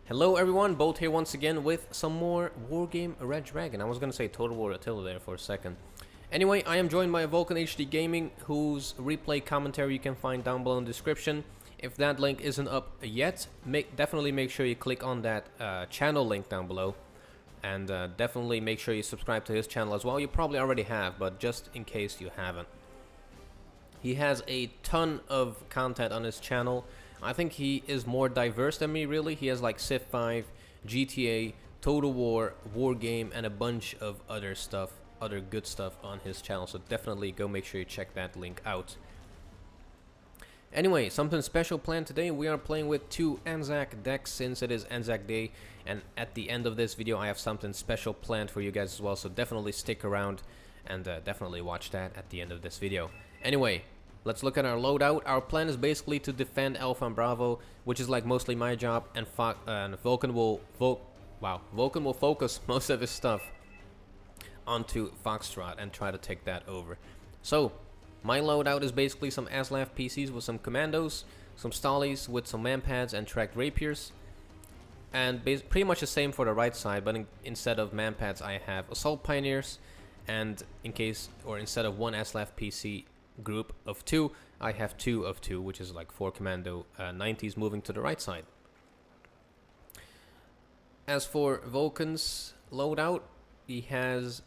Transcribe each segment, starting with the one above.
Hello everyone, Bolt here once again with some more Wargame Red Dragon. I was gonna say Total War Attila there for a second. Anyway, I am joined by VulcanHDGaming, whose replay commentary you can find down below in the description. If that link isn't up yet, definitely make sure you click on that channel link down below. And definitely make sure you subscribe to his channel as well. You probably already have, but just in case you haven't. He has a ton of content on his channel. I think he is more diverse than me, really. He has like Civ 5, GTA, Total War, Wargame, and a bunch of other stuff, other good stuff on his channel. So definitely go make sure you check that link out. Anyway, something special planned today. We are playing with two Anzac decks since it is Anzac Day. And at the end of this video, I have something special planned for you guys as well. So definitely stick around and definitely watch that at the end of this video. Anyway, let's look at our loadout. Our plan is basically to defend Alpha and Bravo, which is like mostly my job, and Vulcan will focus most of his stuff onto Foxtrot and try to take that over. So my loadout is basically some Aslaf PCs with some commandos, some Stallies with some manpads and tracked rapiers, and pretty much the same for the right side, but instead of manpads I have assault pioneers, and instead of one Aslaf PC group of two, I have 2 of 2, which is like 4 commando 90s moving to the right side. As for Vulcan's loadout, he has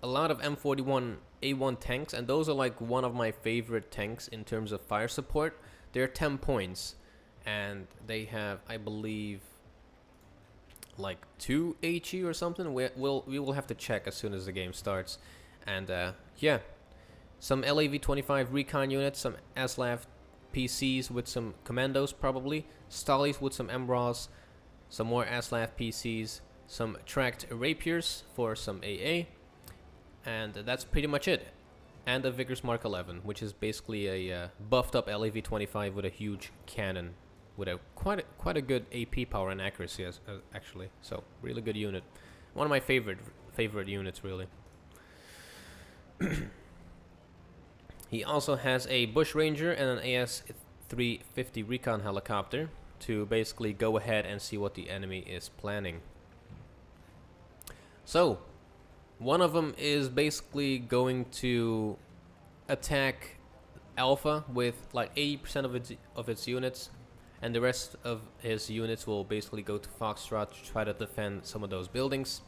a lot of M41 A1 tanks, and those are like one of my favorite tanks in terms of fire support. They're 10 points, and they have, I believe, like 2 HE or something. We will have to check as soon as the game starts. And yeah, some LAV-25 recon units, some Aslaf PCs with some commandos probably, Stallies with some Embras, some more Aslaf PCs, some tracked rapiers for some AA, and that's pretty much it. And a Vigorous Mark 11, which is basically a buffed up LAV-25 with a huge cannon, with a quite a good AP power and accuracy actually. So really good unit, one of my favorite units really. He also has a Bush Ranger and an AS-350 recon helicopter to basically go ahead and see what the enemy is planning. So one of them is basically going to attack Alpha with like 80% of its units, and the rest of his units will basically go to Foxtrot to try to defend some of those buildings.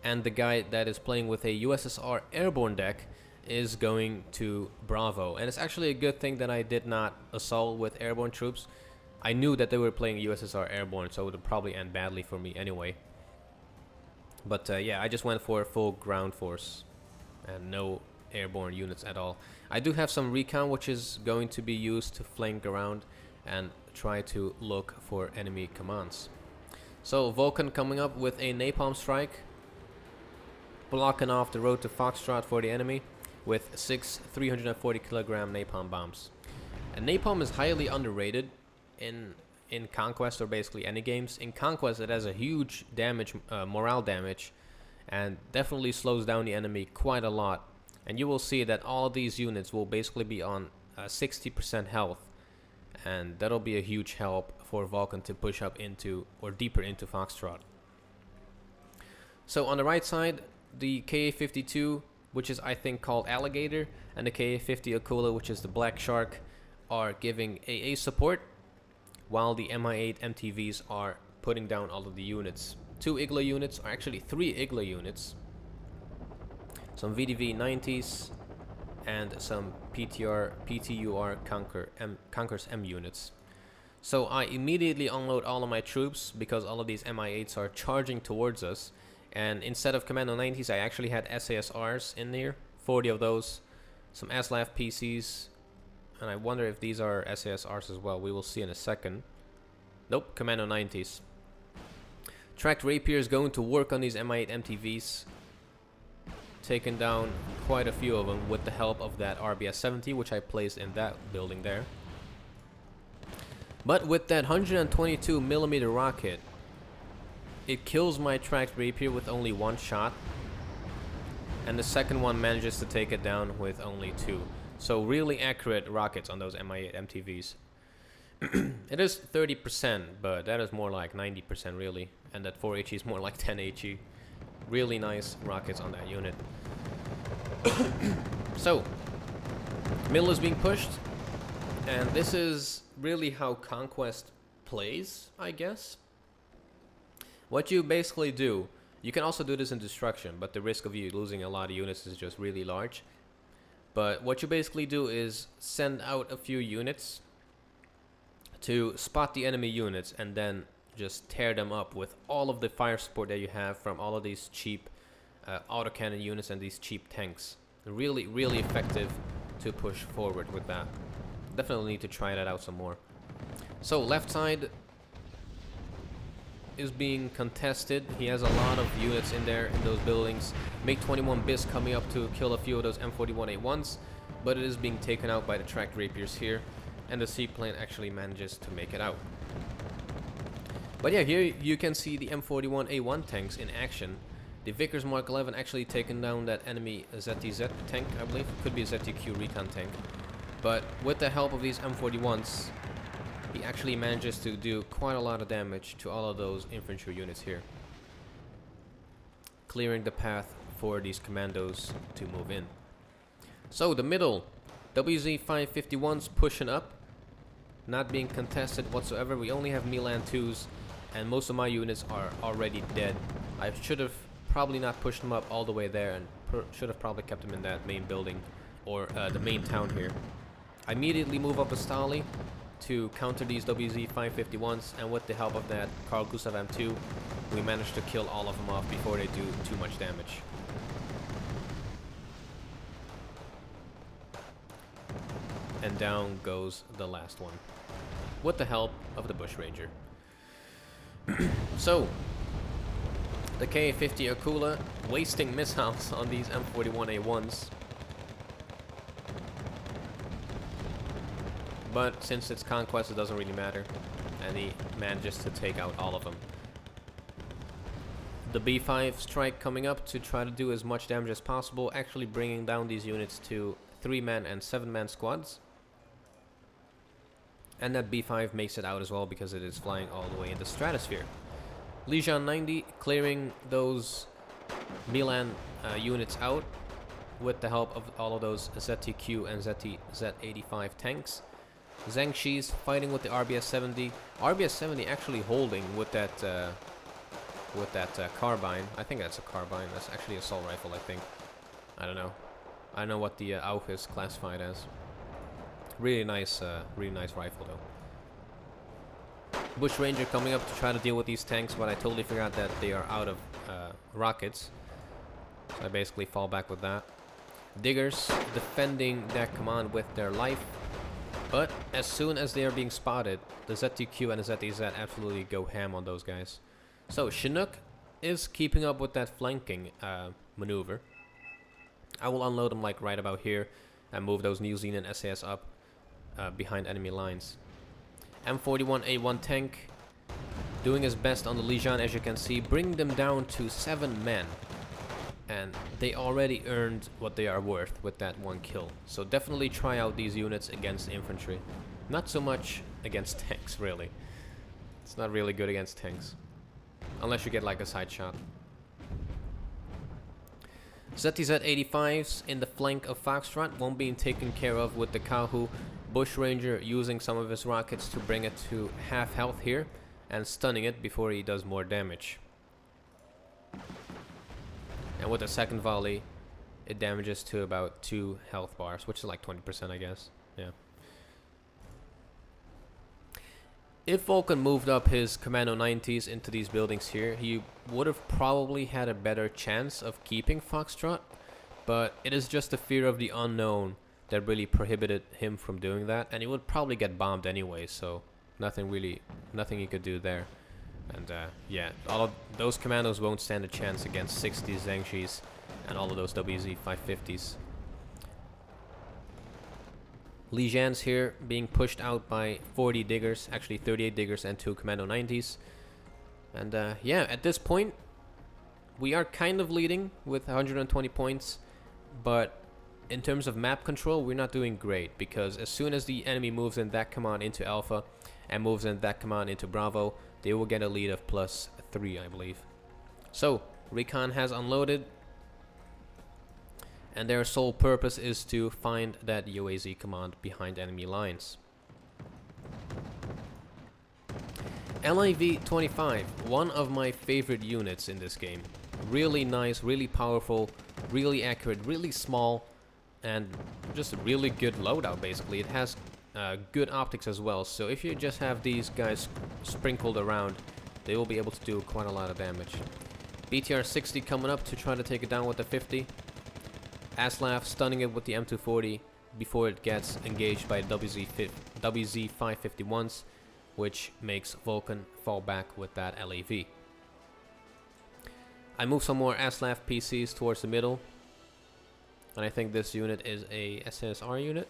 And the guy that is playing with a USSR airborne deck is going to Bravo. And it's actually a good thing that I did not assault with airborne troops. I knew that they were playing USSR airborne, so it would probably end badly for me anyway. But yeah, I just went for a full ground force and no airborne units at all. I do have some recon, which is going to be used to flank around and try to look for enemy commands. So Vulcan coming up with a napalm strike, blocking off the road to Foxtrot for the enemy with 6 340 kilogram napalm bombs. And napalm is highly underrated in Conquest, or basically any games. In Conquest it has a huge damage, morale damage, and definitely slows down the enemy quite a lot. And you will see that all of these units will basically be on 60% health, and that'll be a huge help for Vulcan to push up into, or deeper into, Foxtrot. So on the right side, the KA-52, which is I think called Alligator, and the KA-50 Aquila, which is the Black Shark, are giving AA support, while the MI8 MTVs are putting down all of the units. 2 Igla units, or actually 3 Igla units, some VDV 90s, and some PTUR Conquerors M units. So I immediately unload all of my troops because all of these MI8s are charging towards us. And instead of Commando 90s, I actually had SASRs in there, 40 of those, some Aslaf PCs, and I wonder if these are SASRs as well. We will see in a second. Nope, Commando 90s. Tracked Rapiers going to work on these MI8 MTVs, taking down quite a few of them with the help of that RBS-70, which I placed in that building there. But with that 122mm rocket, it kills my tracked rapier with only 1 shot, and the second one manages to take it down with only 2. So really accurate rockets on those MI8 MTVs. It is 30%, but that is more like 90% really. And that 4 HE is more like 10 HE. Really nice rockets on that unit. So, middle is being pushed. And this is really how Conquest plays, I guess. What you basically do, you can also do this in Destruction, but the risk of you losing a lot of units is just really large. But what you basically do is send out a few units to spot the enemy units and then just tear them up with all of the fire support that you have from all of these cheap autocannon units and these cheap tanks. Really, really effective to push forward with that. Definitely need to try that out some more. So left side is being contested. He has a lot of units in there in those buildings. MiG-21 BIS coming up to kill a few of those M41A1s, but it is being taken out by the tracked rapiers here, and the seaplane actually manages to make it out. But yeah, here you can see the M41A1 tanks in action. The Vickers Mark 11 actually taken down that enemy ZTZ tank, I believe. Could be a ZTQ recon tank. But with the help of these M41s, he actually manages to do quite a lot of damage to all of those infantry units here, clearing the path for these commandos to move in. So the middle, WZ-551s pushing up, not being contested whatsoever. We only have Milan 2s, and most of my units are already dead. I should have probably not pushed them up all the way there, and should have probably kept them in that main building, or the main town here. I immediately move up a Stali to counter these WZ-551s, and with the help of that Carl Gustav M2, we managed to kill all of them off before they do too much damage. And down goes the last one, with the help of the Bushranger. So, the Ka-50 Akula wasting missiles on these M41A1s. But since it's Conquest, it doesn't really matter, and he manages to take out all of them. The B5 strike coming up to try to do as much damage as possible, actually bringing down these units to 3-man and 7-man squads. And that B5 makes it out as well because it is flying all the way in the stratosphere. Legion 90 clearing those Milan units out with the help of all of those ZTQ and ZT-Z85 tanks. Zhangxi's fighting with the RBS-70. RBS-70 actually holding with that carbine. I think that's a carbine. That's actually an assault rifle, I think. I don't know. I don't know what the AUG is classified as. Really nice rifle though. Bushranger coming up to try to deal with these tanks, but I totally forgot that they are out of rockets. So I basically fall back with that. Diggers defending that command with their life. But as soon as they are being spotted, the ZTQ and the ZTZ absolutely go ham on those guys. So Chinook is keeping up with that flanking maneuver. I will unload them like right about here and move those New Zealand SAS up behind enemy lines. M41A1 tank doing his best on the Legion, as you can see, bring them down to 7 men. And they already earned what they are worth with that 1 kill. So definitely try out these units against infantry. Not so much against tanks, really. It's not really good against tanks. Unless you get like a side shot. ZTZ-85s in the flank of Foxtrot, one being taken care of with the Kahu. Bushranger using some of his rockets to bring it to half health here and stunning it before he does more damage. And with the second volley, it damages to about 2 health bars, which is like 20%, I guess. Yeah. If Vulcan moved up his Commando 90s into these buildings here, he would have probably had a better chance of keeping Foxtrot, but it is just the fear of the unknown that really prohibited him from doing that, and he would probably get bombed anyway, so nothing he could do there. And yeah, all of those commandos won't stand a chance against 60 Zhangxis and all of those WZ-550s. Lijian's here being pushed out by 40 diggers, actually 38 diggers and 2 Commando 90s. And yeah, at this point, we are kind of leading with 120 points, but in terms of map control, we're not doing great, because as soon as the enemy moves in that command into Alpha and moves in that command into Bravo, they will get a lead of +3, I believe. So Recon has unloaded, and their sole purpose is to find that UAZ command behind enemy lines. LIV-25, one of my favorite units in this game. Really nice, really powerful, really accurate, really small, and just a really good loadout basically. It has good optics as well, so if you just have these guys sprinkled around, they will be able to do quite a lot of damage. BTR 60 coming up to try to take it down with the 50. Aslaf stunning it with the M240 before it gets engaged by WZ551s, which makes Vulcan fall back with that LAV. I move some more Aslaf PCs towards the middle, and I think this unit is a SSR unit.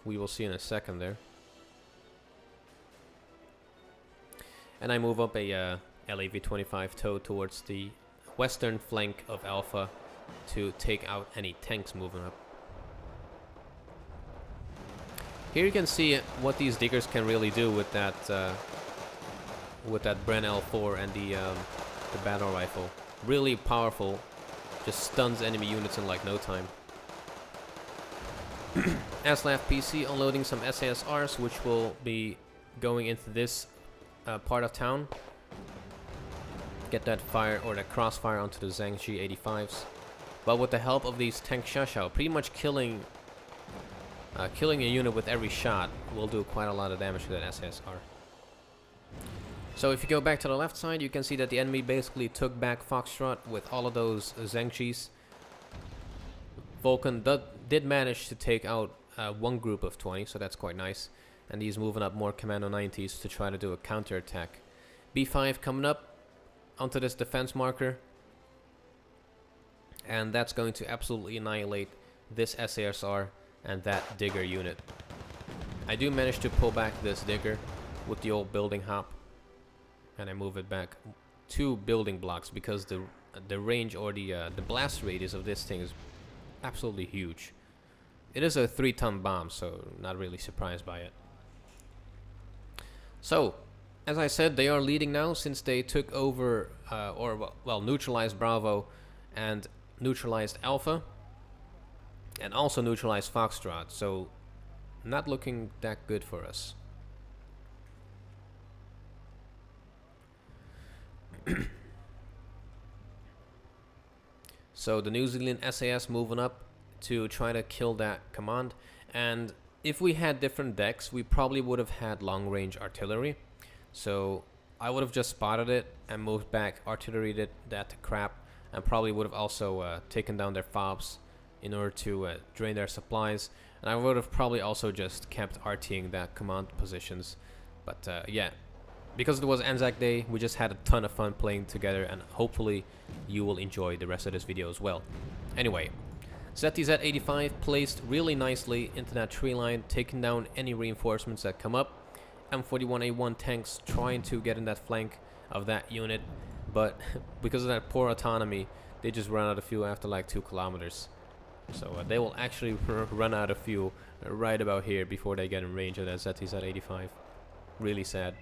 We will see in a second there. And I move up a LAV-25 tow towards the western flank of Alpha to take out any tanks moving up. Here you can see what these diggers can really do with that Bren L4 and the battle rifle. Really powerful, just stuns enemy units in like no time. Aslaf PC unloading some SASRs, which will be going into this part of town. Get that fire or that crossfire onto the Zhang G85s. But with the help of these tank Shashao, pretty much killing a unit with every shot will do quite a lot of damage to that SSR. So if you go back to the left side, you can see that the enemy basically took back Foxtrot with all of those Zhangchis. Vulcan did manage to take out one group of 20, so that's quite nice. And he's moving up more Commando 90s to try to do a counter-attack. B5 coming up onto this defense marker, and that's going to absolutely annihilate this SASR and that digger unit. I do manage to pull back this digger with the old building hop, and I move it back 2 building blocks because the range or the blast radius of this thing is absolutely huge. It is a 3-ton bomb, so not really surprised by it. So, as I said, they are leading now since they took over, neutralized Bravo and neutralized Alpha, and also neutralized Foxtrot, so not looking that good for us. So the New Zealand SAS moving up to try to kill that command, and if we had different decks, we probably would have had long-range artillery. So I would have just spotted it and moved back, artilleried that to crap, and probably would have also taken down their FOBs in order to drain their supplies. And I would have probably also just kept RTing that command positions. But yeah, because it was Anzac Day, we just had a ton of fun playing together, and hopefully you will enjoy the rest of this video as well. Anyway, ZTZ-85 placed really nicely into that tree line, taking down any reinforcements that come up. M41A1 tanks trying to get in that flank of that unit, but because of that poor autonomy, they just run out of fuel after like 2 kilometers. So they will actually run out of fuel right about here before they get in range of that ZTZ-85. Really sad.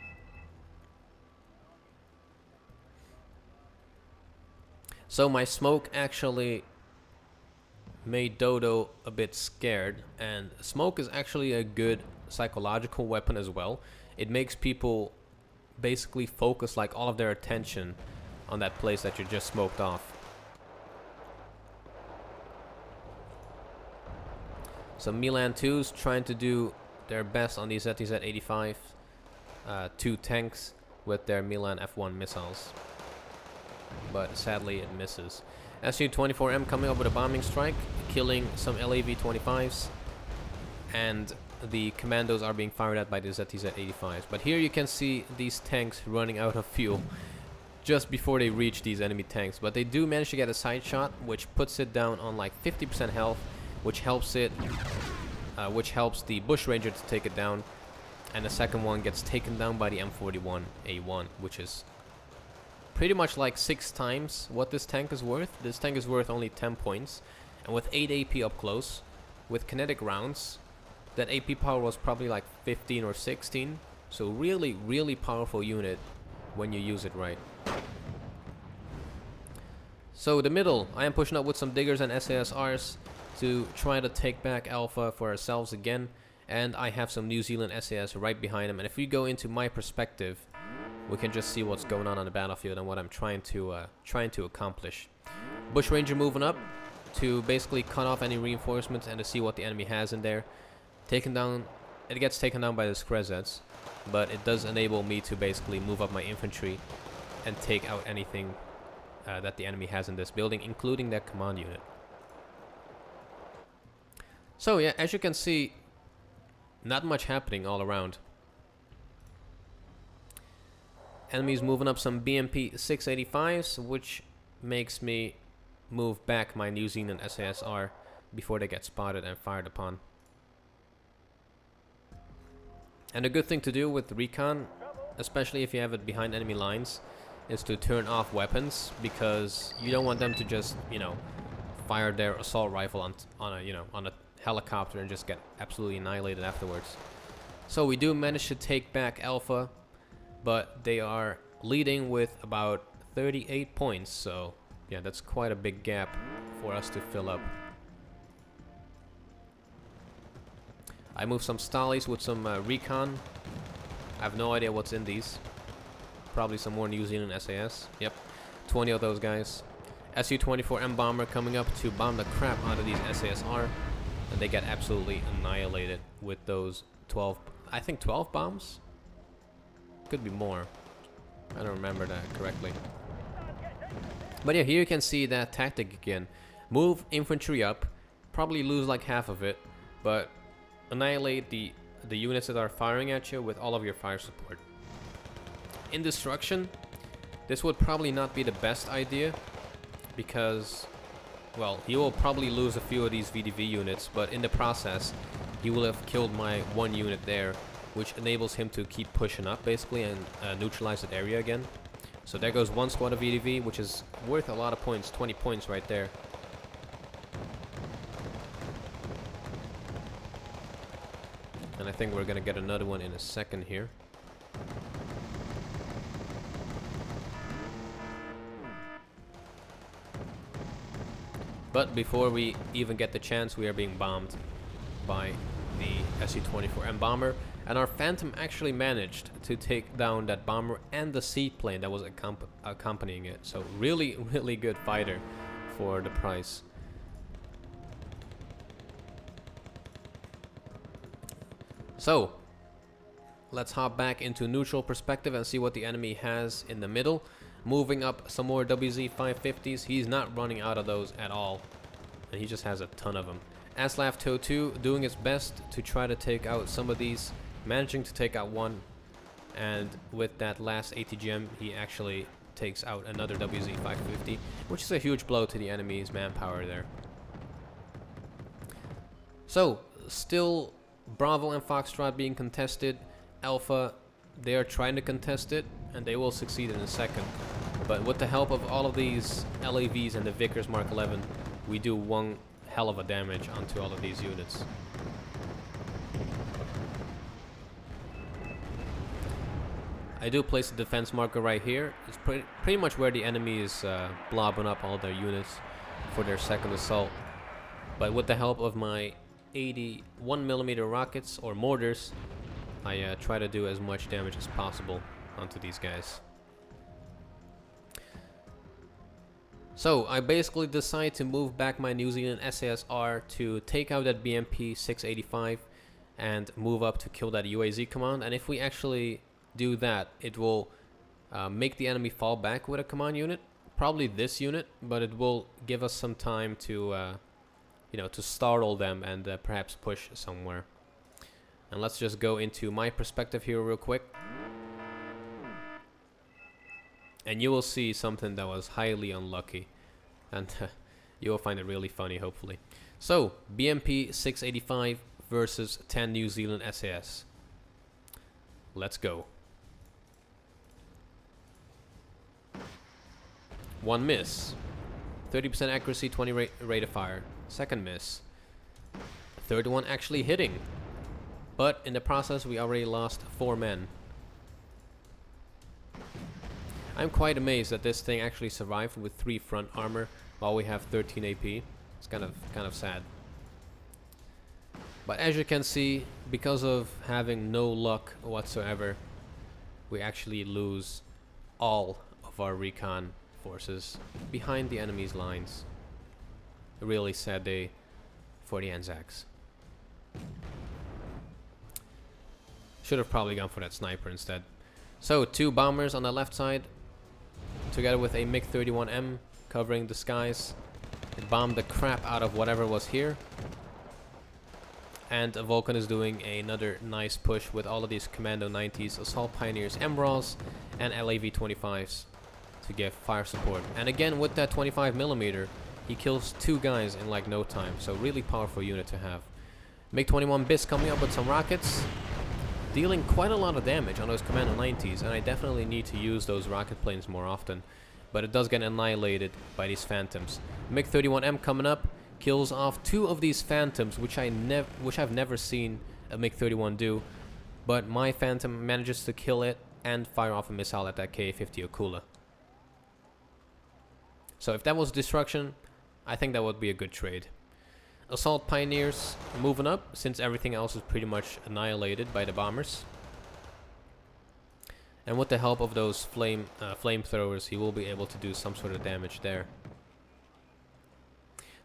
So my smoke actually made Dodo a bit scared, and smoke is actually a good psychological weapon as well. It makes people basically focus like all of their attention on that place that you just smoked off. So Milan 2s trying to do their best on these ZTZ-85 2 tanks with their Milan F1 missiles, but sadly it misses. SU-24M coming up with a bombing strike, killing some LAV-25s, and the commandos are being fired at by the ZTZ-85s. But here you can see these tanks running out of fuel just before they reach these enemy tanks. But they do manage to get a side shot, which puts it down on like 50% health, which helps the Bushranger to take it down. And the second one gets taken down by the M41A1, which is pretty much like 6 times what this tank is worth. This tank is worth only 10 points. And with 8 AP up close, with kinetic rounds, that AP power was probably like 15 or 16. So really, really powerful unit when you use it right. So the middle, I am pushing up with some diggers and SASRs to try to take back Alpha for ourselves again. And I have some New Zealand SAS right behind him. And if we go into my perspective, we can just see what's going on the battlefield and what I'm trying to accomplish. Bushranger moving up to basically cut off any reinforcements and to see what the enemy has in there. Taken down, it gets taken down by the Skrezets, but it does enable me to basically move up my infantry and take out anything that the enemy has in this building, including that command unit. So yeah, as you can see, not much happening all around. Enemies moving up some BMP 685s, which makes me move back my New Zealand SASR before they get spotted and fired upon. And a good thing to do with recon, especially if you have it behind enemy lines, is to turn off weapons, because you don't want them to just, you know, fire their assault rifle on a helicopter and just get absolutely annihilated afterwards. So we do manage to take back Alpha, but they are leading with about 38 points, so yeah, that's quite a big gap for us to fill up. I moved some Stallies with some recon. I have no idea what's in these. Probably some more New Zealand SAS. Yep, 20 of those guys. Su-24M bomber coming up to bomb the crap out of these SASR, and they get absolutely annihilated with those 12, I think 12 bombs? Could be more. I don't remember that correctly. But yeah, here you can see that tactic again. Move infantry up, probably lose like half of it, but annihilate the units that are firing at you with all of your fire support. In destruction, this would probably not be the best idea, because, well, he will probably lose a few of these VDV units, but in the process, he will have killed my one unit there, which enables him to keep pushing up basically and neutralize that area again. So there goes one squad of VDV, which is worth a lot of points, 20 points right there. And I think we're gonna get another one in a second here. But before we even get the chance, we are being bombed by the Su-24M bomber. And our Phantom actually managed to take down that bomber and the seaplane that was accompanying it. So really, really good fighter for the price. So let's hop back into neutral perspective and see what the enemy has in the middle. Moving up some more WZ-550s. He's not running out of those at all, and he just has a ton of them. Aslav TOW doing his best to try to take out some of these, managing to take out one, and with that last ATGM he actually takes out another WZ-550, which is a huge blow to the enemy's manpower there. So still Bravo and Foxtrot being contested. Alpha, they are trying to contest it, and they will succeed in a second. But with the help of all of these LAVs and the Vickers Mark 11, we do one hell of a damage onto all of these units. I do place a defense marker right here. It's pretty much where the enemy is blobbing up all their units for their second assault. But with the help of my 81mm rockets or mortars, I try to do as much damage as possible onto these guys. So I basically decide to move back my New Zealand SASR to take out that BMP 685 and move up to kill that UAZ command. And if we actually do that, it will make the enemy fall back with a command unit, probably this unit, but it will give us some time to you know, to startle them and perhaps push somewhere. And let's just go into my perspective here real quick, and you will see something that was highly unlucky, and you will find it really funny, hopefully. So BMP 685 versus 10 New Zealand SAS. Let's go. One miss. 30% accuracy, 20 rate of fire. Second miss. Third one actually hitting. But in the process, we already lost 4 men. I'm quite amazed that this thing actually survived with 3 front armor while we have 13 AP. It's kind of sad. But as you can see, because of having no luck whatsoever, we actually lose all of our recon forces behind the enemy's lines. A really sad day for the Anzacs. Should have probably gone for that sniper instead. So 2 bombers on the left side, together with a MiG-31M covering the skies. It bombed the crap out of whatever was here. And Vulcan is doing another nice push with all of these Commando 90s, Assault Pioneers, MRAWs, and LAV-25s to give fire support. And again, with that 25mm, he kills 2 guys in like no time. So really powerful unit to have. MiG-21 Bis coming up with some rockets, dealing quite a lot of damage on those Commando 90s, and I definitely need to use those rocket planes more often. But it does get annihilated by these Phantoms. MiG-31M coming up, kills off 2 of these Phantoms, which I've never seen a MiG-31 do. But my Phantom manages to kill it and fire off a missile at that Ka-50 Akula. So if that was destruction, I think that would be a good trade. Assault Pioneers moving up, since everything else is pretty much annihilated by the bombers. And with the help of those flamethrowers, he will be able to do some sort of damage there.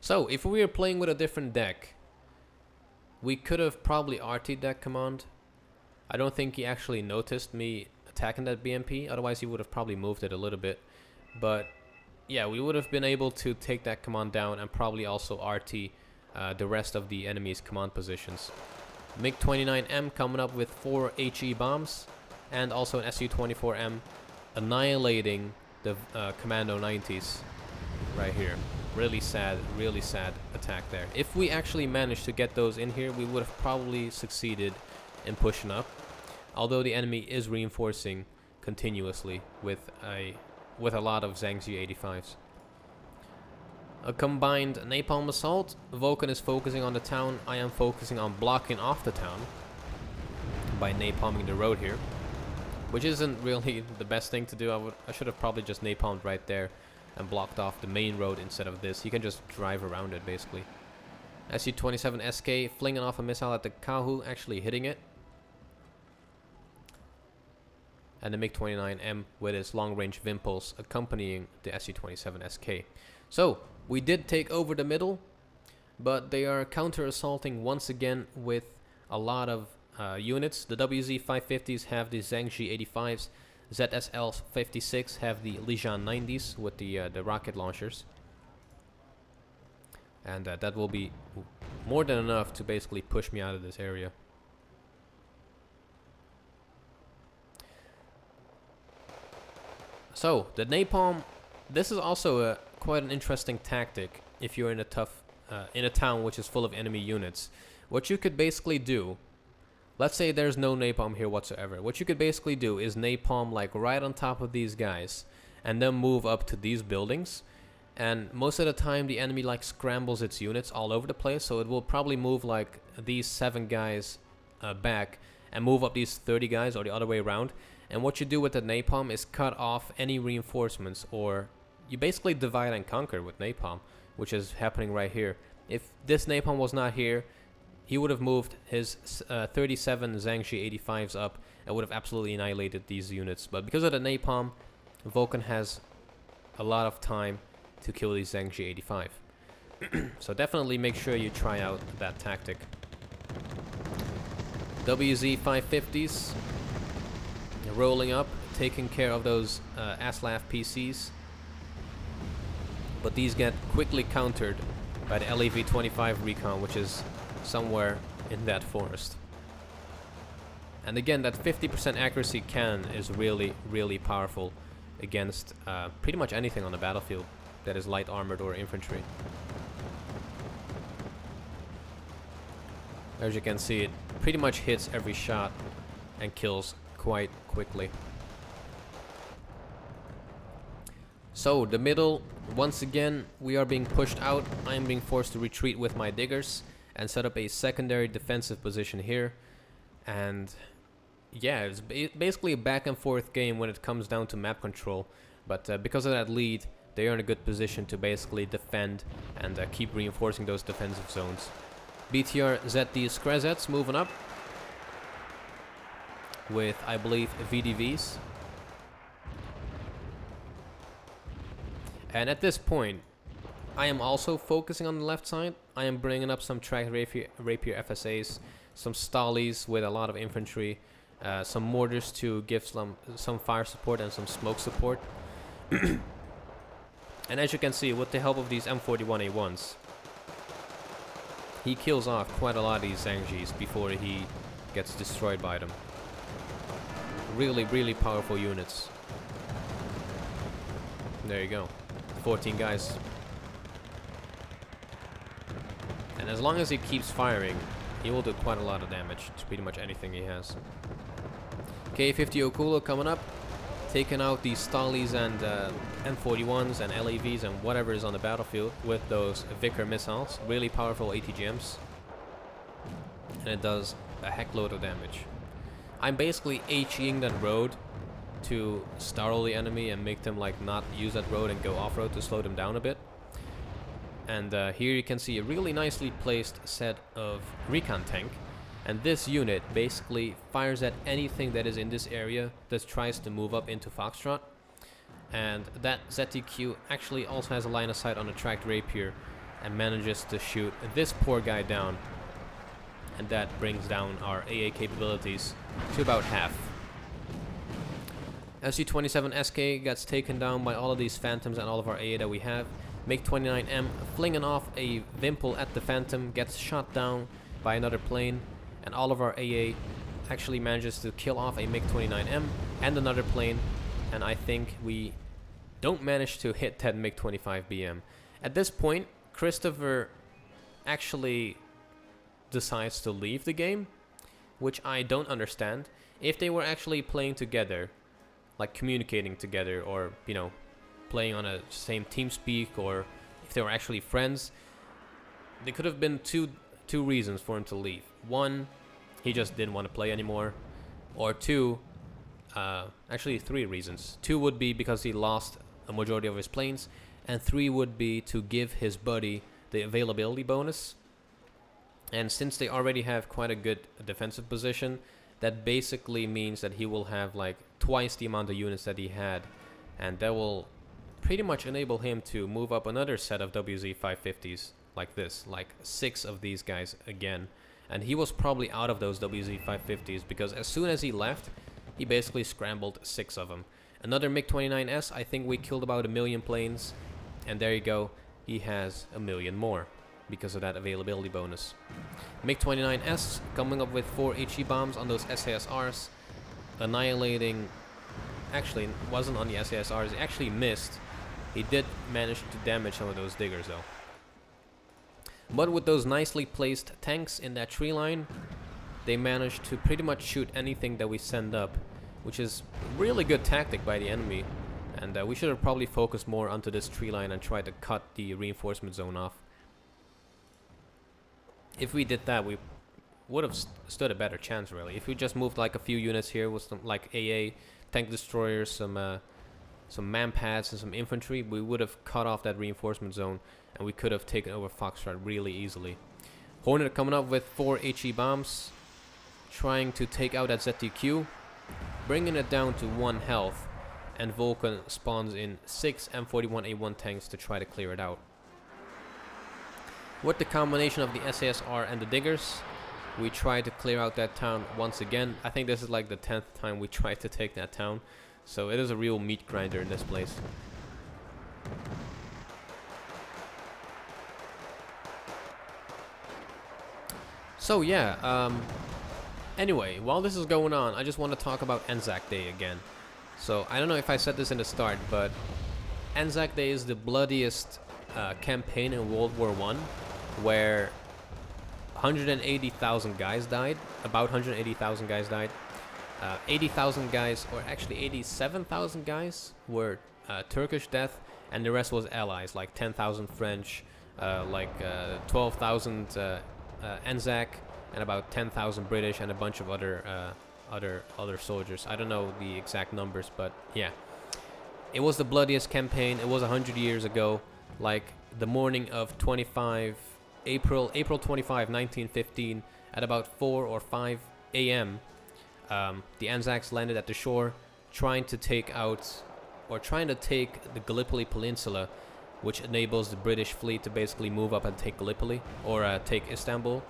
So, if we were playing with a different deck, we could have probably RT'd that command. I don't think he actually noticed me attacking that BMP, otherwise he would have probably moved it a little bit. But, yeah, we would have been able to take that command down and probably also RT the rest of the enemy's command positions. MiG-29M coming up with 4 HE bombs, and also an Su-24M annihilating the Commando 90s right here. Really sad attack there. If we actually managed to get those in here, we would have probably succeeded in pushing up. Although the enemy is reinforcing continuously with a lot of Zhangji 85s. A combined napalm assault. Vulcan is focusing on the town. I am focusing on blocking off the town by napalming the road here, which isn't really the best thing to do. I should have probably just napalmed right there and blocked off the main road instead of this. You can just drive around it basically. Su-27 SK flinging off a missile at the Kahu, actually hitting it. And the MiG-29M with its long-range Vimpulse accompanying the Su-27 SK. So, we did take over the middle, but they are counter-assaulting once again with a lot of units. The WZ-550s have the Zhangji 85s. ZSL-56 have the Lijian 90s with the rocket launchers. And that will be more than enough to basically push me out of this area. So, the napalm, this is also quite an interesting tactic if you're in a town which is full of enemy units. What you could basically do, let's say there's no napalm here whatsoever. What you could basically do is napalm like right on top of these guys and then move up to these buildings. And most of the time the enemy like scrambles its units all over the place, so it will probably move like these 7 guys back and move up these 30 guys, or the other way around. And what you do with the napalm is cut off any reinforcements, or you basically divide and conquer with napalm, which is happening right here. If this napalm was not here, he would have moved his 37 Zhangji 85s up and would have absolutely annihilated these units. But because of the napalm, Vulcan has a lot of time to kill these Zhangji 85. So definitely make sure you try out that tactic. WZ 550s rolling up, taking care of those ASLAF PCs. But these get quickly countered by the LAV-25 recon, which is somewhere in that forest. And again, that 50% accuracy cannon is really, really powerful against pretty much anything on the battlefield that is light armored or infantry. As you can see, it pretty much hits every shot and kills quite quickly. So the middle, once again, we are being pushed out. I am being forced to retreat with my diggers and set up a secondary defensive position here. And yeah, it's basically a back and forth game when it comes down to map control. But because of that lead, they are in a good position to basically defend and keep reinforcing those defensive zones. BTR ZD Skrezets moving up with, I believe, VDVs. And at this point, I am also focusing on the left side. I am bringing up some tracked rapier FSAs, some Stallies with a lot of infantry, some mortars to give some fire support and some smoke support. And as you can see, with the help of these M41A1s, he kills off quite a lot of these Zangies before he gets destroyed by them. Really, really powerful units. There you go. 14 guys. And as long as he keeps firing, he will do quite a lot of damage to pretty much anything he has. K50 Okulo coming up, taking out these Stallies and M41s and LAVs and whatever is on the battlefield with those Vickers missiles. Really powerful ATGMs. And it does a heckload of damage. I'm basically HEing that road to startle the enemy and make them like not use that road and go off-road to slow them down a bit. And here you can see a really nicely placed set of recon tank. And this unit basically fires at anything that is in this area that tries to move up into Foxtrot. And that ZTQ actually also has a line of sight on a tracked rapier and manages to shoot this poor guy down. And that brings down our AA capabilities to about half. SU-27SK gets taken down by all of these Phantoms and all of our AA that we have. MiG-29M flinging off a Vimple at the Phantom, gets shot down by another plane. And all of our AA actually manages to kill off a MiG-29M and another plane. And I think we don't manage to hit that MiG-25BM. At this point, Christopher actually decides to leave the game, which I don't understand. If they were actually playing together, like communicating together, or you know, playing on a same team speak, or if they were actually friends, there could have been two reasons for him to leave. One, he just didn't want to play anymore, or two, actually 3 reasons. 2 would be because he lost a majority of his planes, and 3 would be to give his buddy the availability bonus. And since they already have quite a good defensive position, that basically means that he will have like twice the amount of units that he had, and that will pretty much enable him to move up another set of WZ-550s like this, like 6 of these guys again. And he was probably out of those WZ-550s because as soon as he left, he basically scrambled 6 of them. Another MiG-29S, I think we killed about 1 million planes, and there you go, he has 1 million more because of that availability bonus. MiG-29S coming up with 4 HE bombs on those SASRs, annihilating. Actually, it wasn't on the SASRs, he actually missed. He did manage to damage some of those diggers though. But with those nicely placed tanks in that tree line, they managed to pretty much shoot anything that we send up, which is a really good tactic by the enemy. And we should have probably focused more onto this tree line and tried to cut the reinforcement zone off. If we did that, we would have stood a better chance, really. If we just moved like a few units here with some like AA, tank destroyers, some manpads and some infantry, we would have cut off that reinforcement zone, and we could have taken over Foxtrot really easily. Hornet coming up with 4 HE bombs, trying to take out that ZTQ, bringing it down to 1 health, and Vulcan spawns in 6 M41A1 tanks to try to clear it out. With the combination of the SASR and the diggers, we try to clear out that town once again. I think this is like the 10th time we tried to take that town, so it is a real meat grinder in this place. So yeah, anyway, while this is going on, I just want to talk about Anzac Day again. So I don't know if I said this in the start, but Anzac Day is the bloodiest campaign in World War I, where 180,000 guys died, about 180,000 guys died. 80,000 guys, or actually 87,000 guys, were Turkish death, and the rest was allies, like 10,000 French, 12,000 Anzac, and about 10,000 British, and a bunch of other soldiers. I don't know the exact numbers, but yeah. It was the bloodiest campaign. It was 100 years ago, like the morning of April 25, 1915, at about 4 or 5 a.m. The Anzacs landed at the shore, trying to take the Gallipoli Peninsula, which enables the British fleet to basically move up and take Gallipoli, or take Istanbul.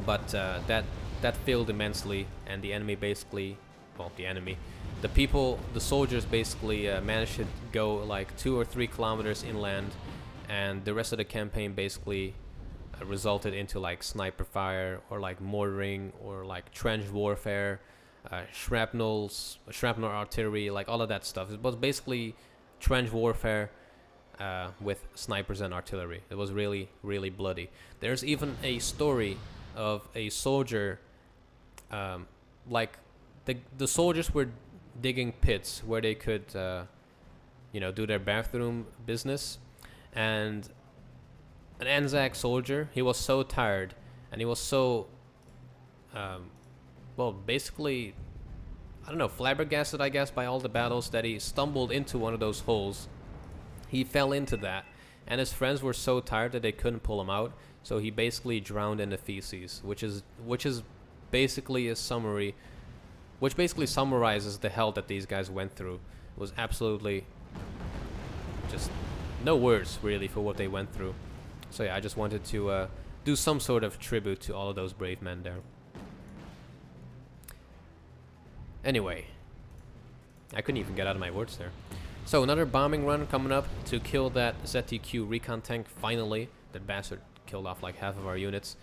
But that failed immensely, and the enemy basically, the soldiers basically managed to go like 2 or 3 kilometers inland, and the rest of the campaign basically resulted into like sniper fire, or like mortaring, or like trench warfare, shrapnel artillery, like all of that stuff. It was basically trench warfare with snipers and artillery. It was really, really bloody. There's even a story of a soldier, like the soldiers were digging pits where they could do their bathroom business, and an Anzac soldier, he was so tired, and he was so basically, I don't know, flabbergasted, I guess, by all the battles, that he stumbled into one of those holes. He fell into that, and his friends were so tired that they couldn't pull him out, so he basically drowned in the feces, which is basically a summary, which basically summarizes the hell that these guys went through. It was absolutely just no words really for what they went through. So yeah, I just wanted to do some sort of tribute to all of those brave men there. Anyway, I couldn't even get out of my words there. So another bombing run coming up to kill that ZTQ recon tank. Finally, that bastard killed off like half of our units.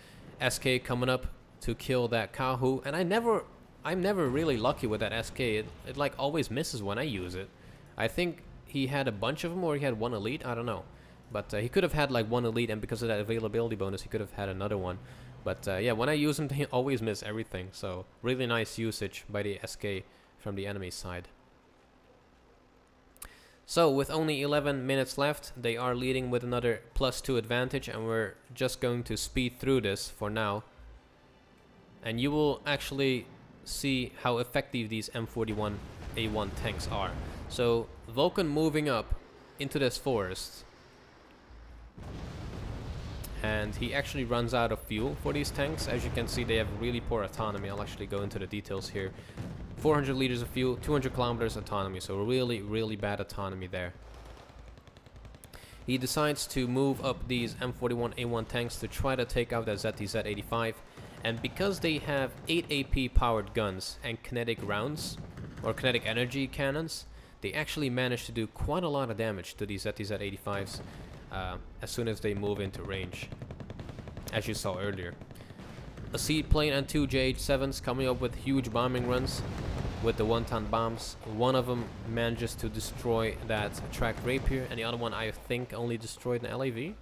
SK coming up to kill that Kahu, and I'm never really lucky with that SK. It like always misses when I use it. I think he had a bunch of them, or he had one elite, I don't know. But he could have had like one elite, and because of that availability bonus, he could have had another one. But yeah, when I use him, they always miss everything. So really nice usage by the SK from the enemy side. So with only 11 minutes left, they are leading with another +2 advantage, and we're just going to speed through this for now. And you will actually see how effective these M41A1 tanks are. So Vulcan moving up into this forest, and he actually runs out of fuel for these tanks. As you can see, they have really poor autonomy. I'll actually go into the details here. 400 liters of fuel, 200 kilometers autonomy, so really, really bad autonomy there. He decides to move up these M41A1 tanks to try to take out that ZTZ-85, and because they have 8 AP powered guns and kinetic rounds, or kinetic energy cannons, they actually manage to do quite a lot of damage to these ZTZ-85s as soon as they move into range, as you saw earlier. A seed plane and 2 JH-7s coming up with huge bombing runs with the 1-ton bombs. One of them manages to destroy that tracked rapier, and the other one I think only destroyed an LAV.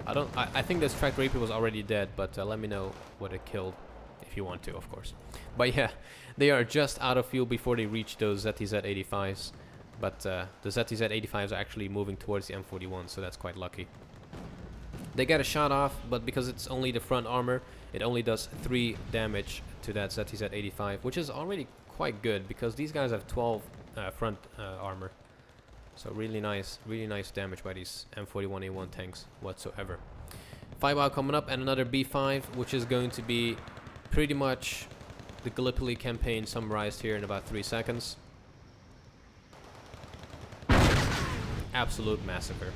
I think this tracked rapier was already dead, but let me know what it killed if you want to, of course. But yeah, they are just out of fuel before they reach those ZTZ-85s. But the ZTZ-85s are actually moving towards the M41, so that's quite lucky. They get a shot off, but because it's only the front armor, it only does 3 damage to that ZTZ-85, which is already quite good because these guys have 12 front armor. So really nice damage by these M41A1 tanks whatsoever. 5-hour coming up, and another B5, which is going to be pretty much the Gallipoli campaign summarized here in about 3 seconds. Absolute massacre.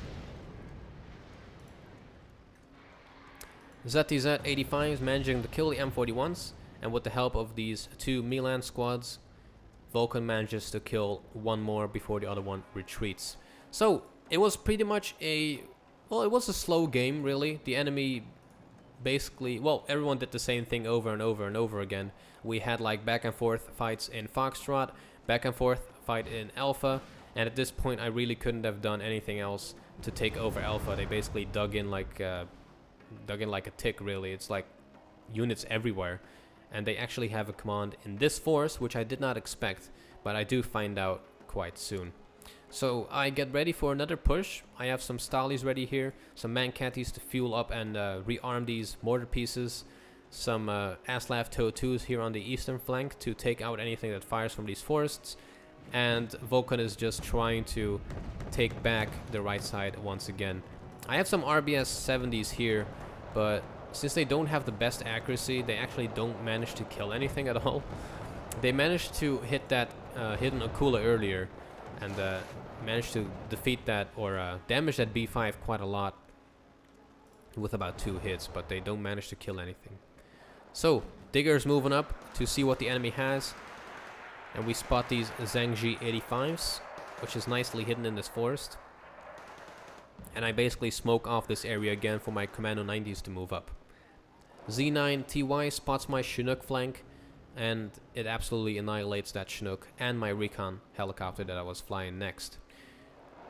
ZTZ-85 is managing to kill the M41s, and with the help of these 2 Milan squads, Vulcan manages to kill one more before the other one retreats. So it was pretty much it was a slow game really. The enemy basically, everyone did the same thing over and over and over again. We had like back and forth fights in Foxtrot, back and forth fight in Alpha, and at this point I really couldn't have done anything else to take over Alpha. They basically dug in like a tick really. It's like units everywhere, And they actually have a command in this forest, which I did not expect, but I do find out quite soon. So I get ready for another push. I have some Stalies ready here, some Mancatties to fuel up and rearm these mortar pieces, some Aslav Toe-2s here on the eastern flank to take out anything that fires from these forests, and Vulcan is just trying to take back the right side once again. I have some RBS 70s here, but since they don't have the best accuracy, they actually don't manage to kill anything at all. They managed to hit that hidden Akula earlier, and managed to defeat that, or damage that B5 quite a lot with about 2 hits, but they don't manage to kill anything. So, Digger's moving up to see what the enemy has, and we spot these Zhangji 85s, which is nicely hidden in this forest. And I basically smoke off this area again for my Commando 90s to move up. Z9 TY spots my Chinook flank, and it absolutely annihilates that Chinook and my recon helicopter that I was flying next.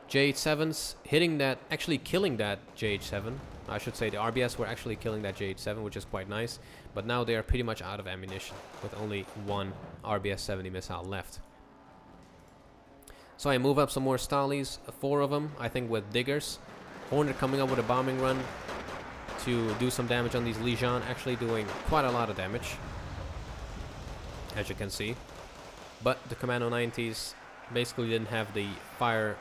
JH7s hitting that, actually killing that JH7. I should say the RBS were actually killing that JH7, which is quite nice. But now they are pretty much out of ammunition, with only one RBS 70 missile left. So I move up some more Stalies, 4 of them, I think with Diggers. Hornet coming up with a bombing run to do some damage on these Legion, actually doing quite a lot of damage, as you can see. But the Commando 90s basically didn't have the fire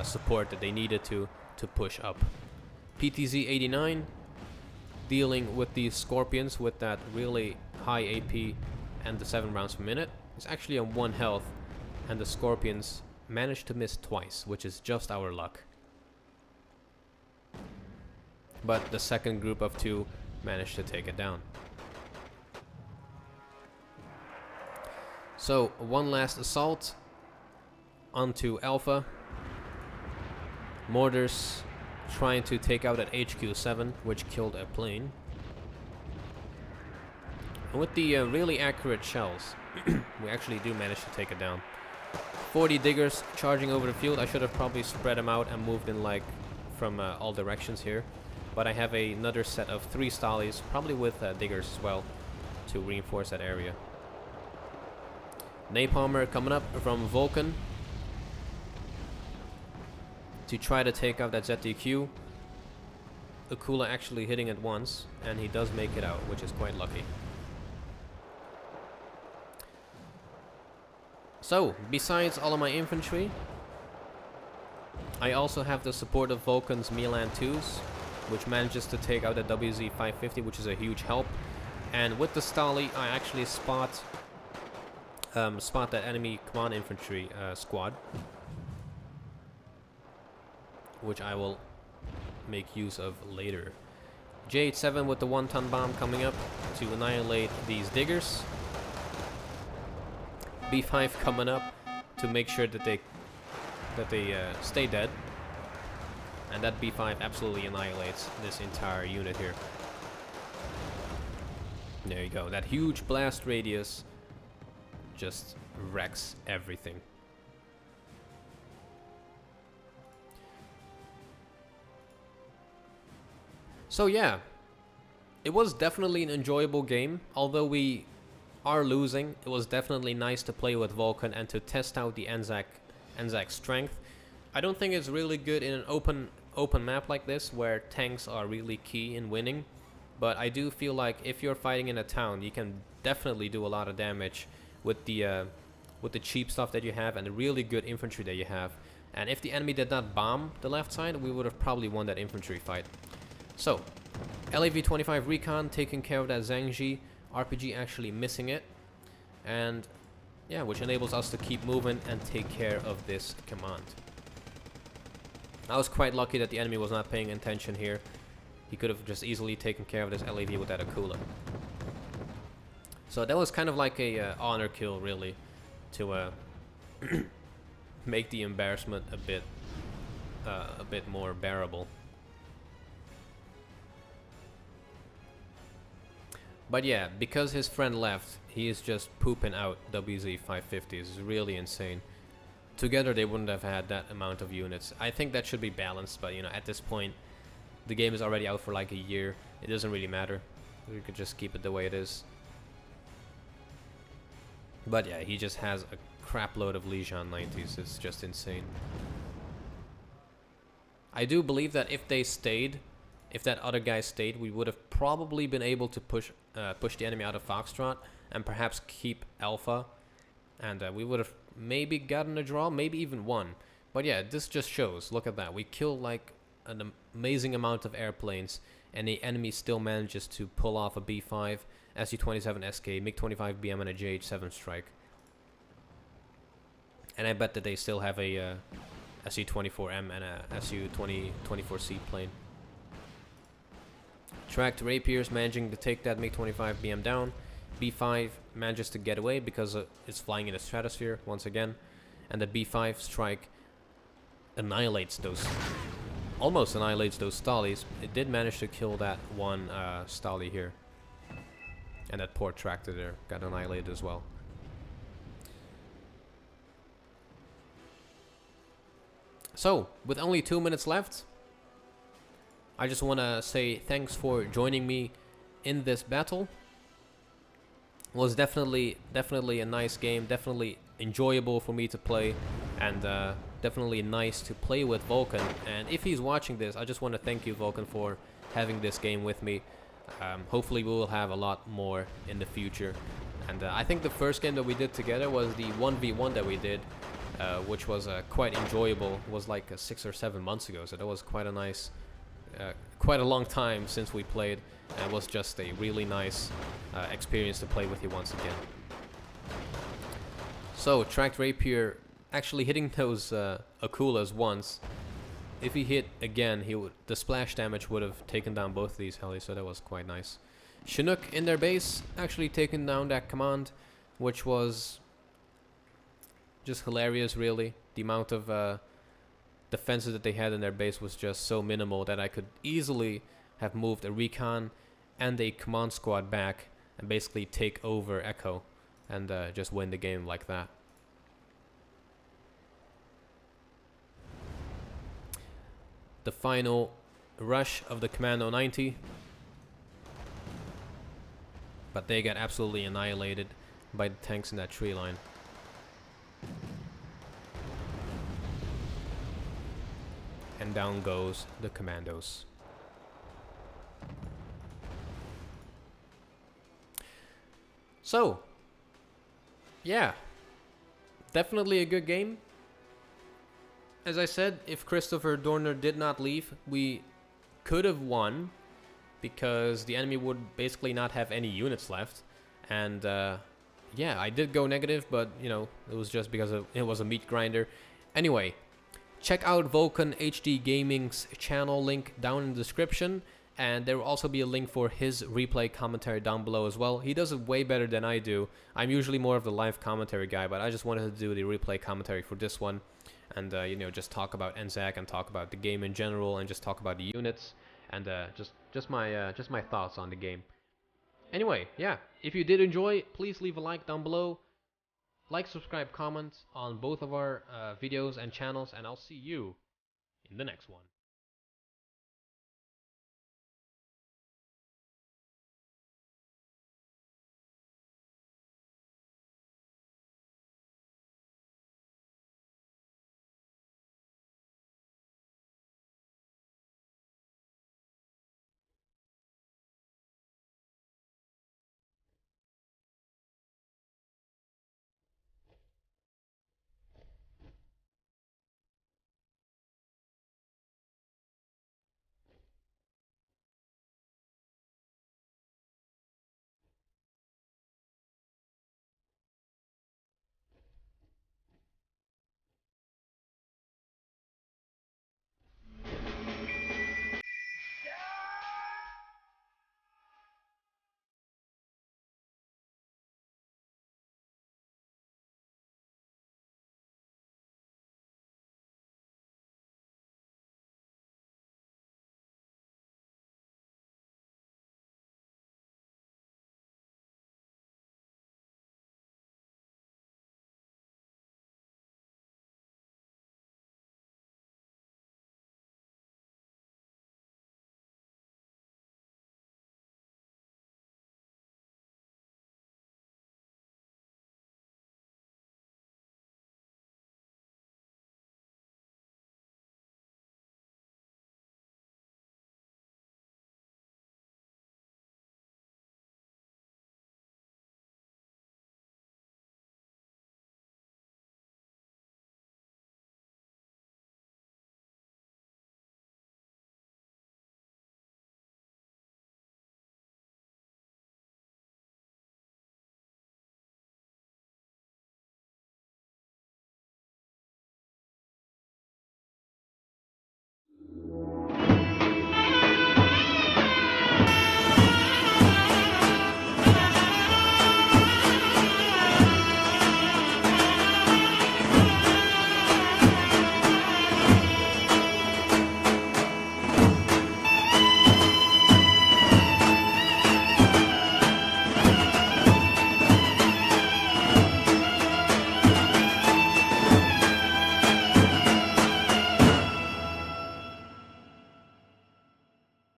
support that they needed to push up. PTZ 89 dealing with these Scorpions with that really high AP and the 7 rounds per minute. It's actually on 1 health, and the Scorpions managed to miss twice, which is just our luck. But the second group of 2 managed to take it down. So, one last assault onto Alpha. Mortars trying to take out that HQ7, which killed a plane. And with the really accurate shells, we actually do manage to take it down. 40 Diggers charging over the field. I should have probably spread them out and moved in like from all directions here. But I have another set of 3 Stalies, probably with Diggers as well, to reinforce that area. Napalmer coming up from Vulcan to try to take out that ZTQ. Akula actually hitting it once, and he does make it out, which is quite lucky. So, besides all of my infantry, I also have the support of Vulcan's Milan 2s, which manages to take out the WZ-550, which is a huge help. And with the Stali, I actually spot that enemy command infantry squad, which I will make use of later. J87 with the 1-ton bomb coming up to annihilate these Diggers. B5 coming up to make sure that they stay dead. And that B5 absolutely annihilates this entire unit here. There you go. That huge blast radius just wrecks everything. So yeah, it was definitely an enjoyable game. Although we are losing, it was definitely nice to play with Vulcan and to test out the Anzac strength. I don't think it's really good in an open map like this where tanks are really key in winning, but I do feel like if you're fighting in a town, you can definitely do a lot of damage with the cheap stuff that you have and the really good infantry that you have. And if the enemy did not bomb the left side, we would have probably won that infantry fight. So, LAV-25 Recon taking care of that Zhangji, RPG actually missing it, and yeah, which enables us to keep moving and take care of this command. I was quite lucky that the enemy was not paying attention here. He could have just easily taken care of this LAV with that Akula. So that was kind of like a honor kill, really, to make the embarrassment a bit more bearable. But yeah, because his friend left, he is just pooping out WZ-550s. It's really insane. Together they wouldn't have had that amount of units. I think that should be balanced, but you know, at this point, the game is already out for like a year. It doesn't really matter. We could just keep it the way it is. But yeah, he just has a crap load of Legion 90s. It's just insane. I do believe that if they stayed, if that other guy stayed, we would have probably been able to push the enemy out of Foxtrot and perhaps keep Alpha, and we would have maybe gotten a draw, maybe even won. But yeah, this just shows. Look at that. We kill like an amazing amount of airplanes, and the enemy still manages to pull off a B5, Su-27 SK, MiG-25 BM, and a JH-7 strike. And I bet that they still have a Su-24M and a Su-24C plane. Tracked Rapiers managing to take that MiG-25 BM down. B5 manages to get away because it's flying in the stratosphere once again. And the B5 strike annihilates those, almost annihilates those Stallies. It did manage to kill that one Stally here. And that poor tractor there got annihilated as well. So, with only 2 minutes left, I just want to say thanks for joining me in this battle. It was definitely a nice game, definitely enjoyable for me to play, and definitely nice to play with Vulcan. And if he's watching this, I just want to thank you, Vulcan, for having this game with me. Hopefully we will have a lot more in the future. And I think the first game that we did together was the 1v1 that we did, which was quite enjoyable. It was like 6 or 7 months ago, so that was quite a nice, quite a long time since we played. And it was just a really nice experience to play with you once again. So, Tracked Rapier actually hitting those Akulas once. If he hit again, the splash damage would have taken down both of these helis, so that was quite nice. Chinook in their base actually taking down that command, which was just hilarious, really. The amount of defenses that they had in their base was just so minimal that I could easily have moved a recon and a command squad back and basically take over Echo and just win the game like that. The final rush of the Commando 90, but they got absolutely annihilated by the tanks in that tree line. And down goes the Commandos. So, yeah, definitely a good game. As I said, if Christopher Dorner did not leave, we could have won because the enemy would basically not have any units left. And yeah, I did go negative, but you know, it was just because it was a meat grinder. Anyway, check out VulcanHDGaming's channel link down in the description. And there will also be a link for his replay commentary down below as well. He does it way better than I do. I'm usually more of the live commentary guy, but I just wanted to do the replay commentary for this one. And, you know, just talk about Anzac and talk about the game in general and just talk about the units. And just my thoughts on the game. Anyway, yeah, if you did enjoy, please leave a like down below. Like, subscribe, comment on both of our videos and channels. And I'll see you in the next one.